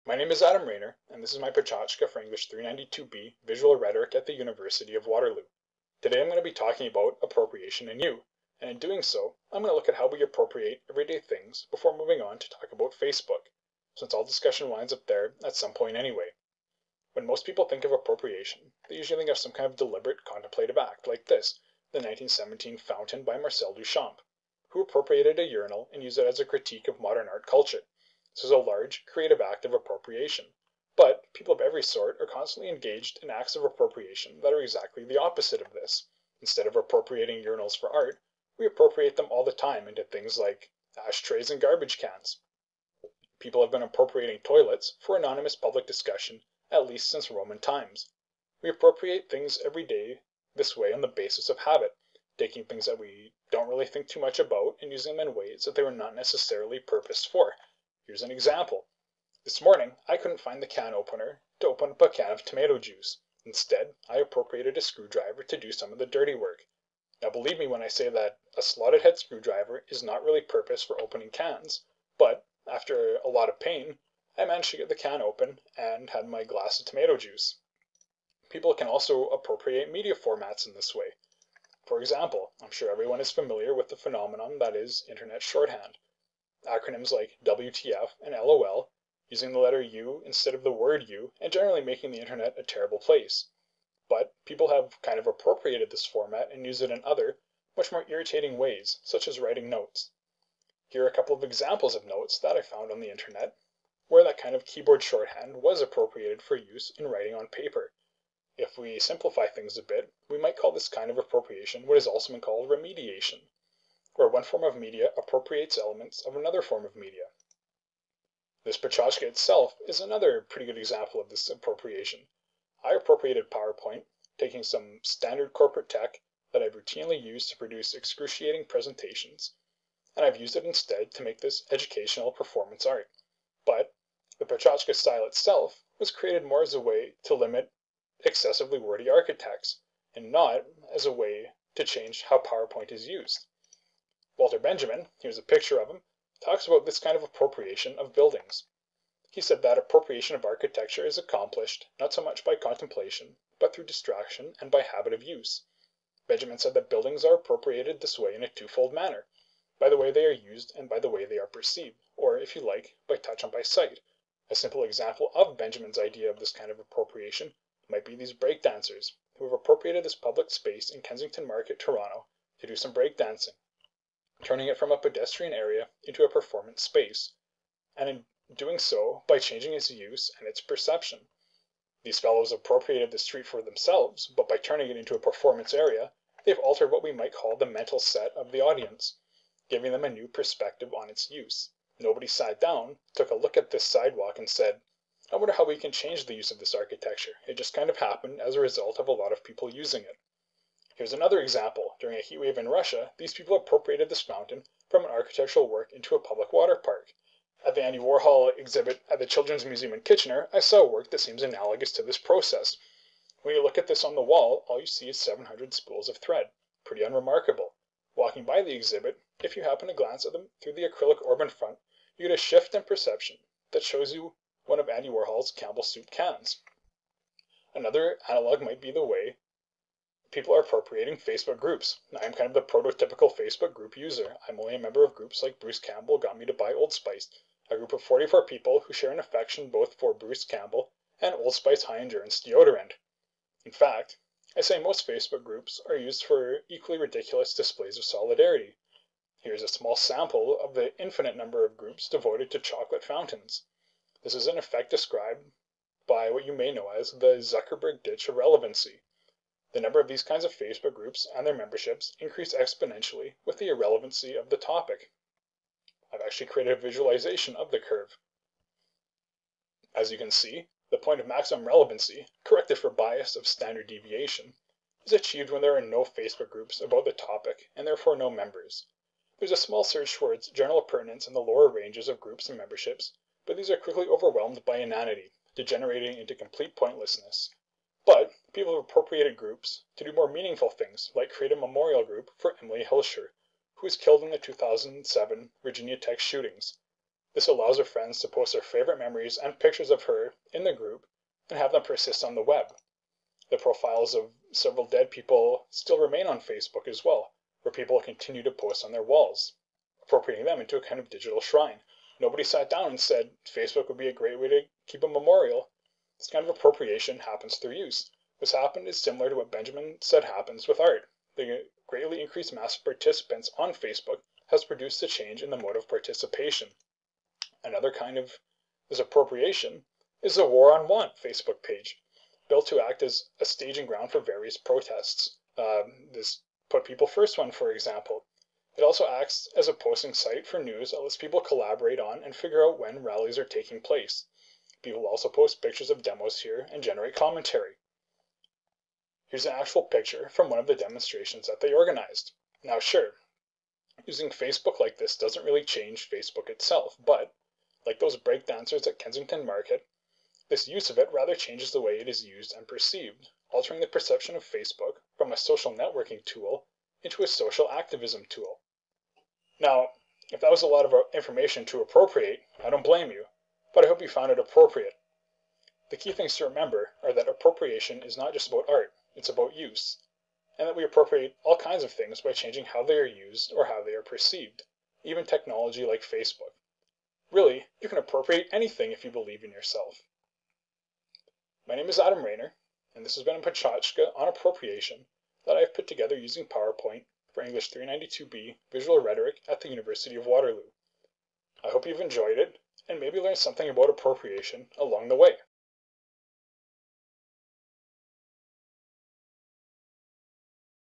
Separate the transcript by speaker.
Speaker 1: My name is Adam Rayner, and this is my Pecha for English 392B, Visual Rhetoric at the University of Waterloo. Today I'm going to be talking about appropriation in you, and in doing so, I'm going to look at how we appropriate everyday things before moving on to talk about Facebook, since all discussion winds up there at some point anyway. When most people think of appropriation, they usually think of some kind of deliberate contemplative act like this, the 1917 Fountain by Marcel Duchamp, who appropriated a urinal and used it as a critique of modern art culture. This is a large, creative act of appropriation. But people of every sort are constantly engaged in acts of appropriation that are exactly the opposite of this. Instead of appropriating urinals for art, we appropriate them all the time into things like ashtrays and garbage cans. People have been appropriating toilets for anonymous public discussion at least since Roman times. We appropriate things every day this way on the basis of habit, taking things that we don't really think too much about and using them in ways that they were not necessarily purposed for. Here's an example. This morning, I couldn't find the can opener to open up a can of tomato juice. Instead, I appropriated a screwdriver to do some of the dirty work. Now believe me when I say that a slotted head screwdriver is not really purposed for opening cans, but after a lot of pain, I managed to get the can open and had my glass of tomato juice. People can also appropriate media formats in this way. For example, I'm sure everyone is familiar with the phenomenon that is internet shorthand. Acronyms like WTF and LOL, using the letter U instead of the word U, and generally making the internet a terrible place. But people have kind of appropriated this format and use it in other, much more irritating ways, such as writing notes. Here are a couple of examples of notes that I found on the internet, where that kind of keyboard shorthand was appropriated for use in writing on paper. If we simplify things a bit, we might call this kind of appropriation what is also been called remediation, where one form of media appropriates elements of another form of media. This Pecha itself is another pretty good example of this appropriation. I appropriated PowerPoint, taking some standard corporate tech that I've routinely used to produce excruciating presentations, and I've used it instead to make this educational performance art. But the Pecha style itself was created more as a way to limit excessively wordy architects, and not as a way to change how PowerPoint is used. Walter Benjamin, here's a picture of him, talks about this kind of appropriation of buildings. He said that appropriation of architecture is accomplished not so much by contemplation, but through distraction and by habit of use. Benjamin said that buildings are appropriated this way in a twofold manner, by the way they are used and by the way they are perceived, or, if you like, by touch and by sight. A simple example of Benjamin's idea of this kind of appropriation might be these breakdancers, who have appropriated this public space in Kensington Market, Toronto, to do some breakdancing, turning it from a pedestrian area into a performance space, and in doing so by changing its use and its perception. These fellows appropriated the street for themselves, but by turning it into a performance area, they've altered what we might call the mental set of the audience, giving them a new perspective on its use. Nobody sat down, took a look at this sidewalk and said, I wonder how we can change the use of this architecture. It just kind of happened as a result of a lot of people using it. Here's another example. During a heat wave in Russia, these people appropriated this fountain from an architectural work into a public water park. At the Andy Warhol exhibit at the Children's Museum in Kitchener, I saw a work that seems analogous to this process. When you look at this on the wall, all you see is 700 spools of thread. Pretty unremarkable. Walking by the exhibit, if you happen to glance at them through the acrylic orb in front, you get a shift in perception that shows you one of Andy Warhol's Campbell soup cans. Another analog might be the way people are appropriating Facebook groups. I am kind of the prototypical Facebook group user. I'm only a member of groups like Bruce Campbell Got Me to Buy Old Spice, a group of 44 people who share an affection both for Bruce Campbell and Old Spice high endurance deodorant. In fact, I say most Facebook groups are used for equally ridiculous displays of solidarity. Here's a small sample of the infinite number of groups devoted to chocolate fountains. This is in effect described by what you may know as the Zuckerberg ditch of relevancy. The number of these kinds of Facebook groups and their memberships increase exponentially with the irrelevancy of the topic. I've actually created a visualization of the curve. As you can see, the point of maximum relevancy, corrected for bias of standard deviation, is achieved when there are no Facebook groups about the topic and therefore no members. There's a small surge towards general pertinence in the lower ranges of groups and memberships, but these are quickly overwhelmed by inanity, degenerating into complete pointlessness. But people have appropriated groups to do more meaningful things, like create a memorial group for Emily Hilscher, who was killed in the 2007 Virginia Tech shootings. This allows her friends to post their favorite memories and pictures of her in the group and have them persist on the web. The profiles of several dead people still remain on Facebook as well, where people continue to post on their walls, appropriating them into a kind of digital shrine. Nobody sat down and said Facebook would be a great way to keep a memorial. This kind of appropriation happens through use. What's happened is similar to what Benjamin said happens with art. The greatly increased mass of participants on Facebook has produced a change in the mode of participation. Another kind of this appropriation is the War on Want Facebook page, built to act as a staging ground for various protests. This Put People First one, for example. It also acts as a posting site for news that lets people collaborate on and figure out when rallies are taking place. People also post pictures of demos here and generate commentary. Here's an actual picture from one of the demonstrations that they organized. Now sure, using Facebook like this doesn't really change Facebook itself, but, like those breakdancers at Kensington Market, this use of it rather changes the way it is used and perceived, altering the perception of Facebook from a social networking tool into a social activism tool. Now, if that was a lot of information to appropriate, I don't blame you, but I hope you found it appropriate. The key things to remember are that appropriation is not just about art, it's about use, and that we appropriate all kinds of things by changing how they are used or how they are perceived, even technology like Facebook. Really, you can appropriate anything if you believe in yourself. My name is Adam Rayner, and this has been a Pecha on appropriation that I have put together using PowerPoint for English 392B Visual Rhetoric at the University of Waterloo. I hope you've enjoyed it, and maybe learned something about appropriation along the way.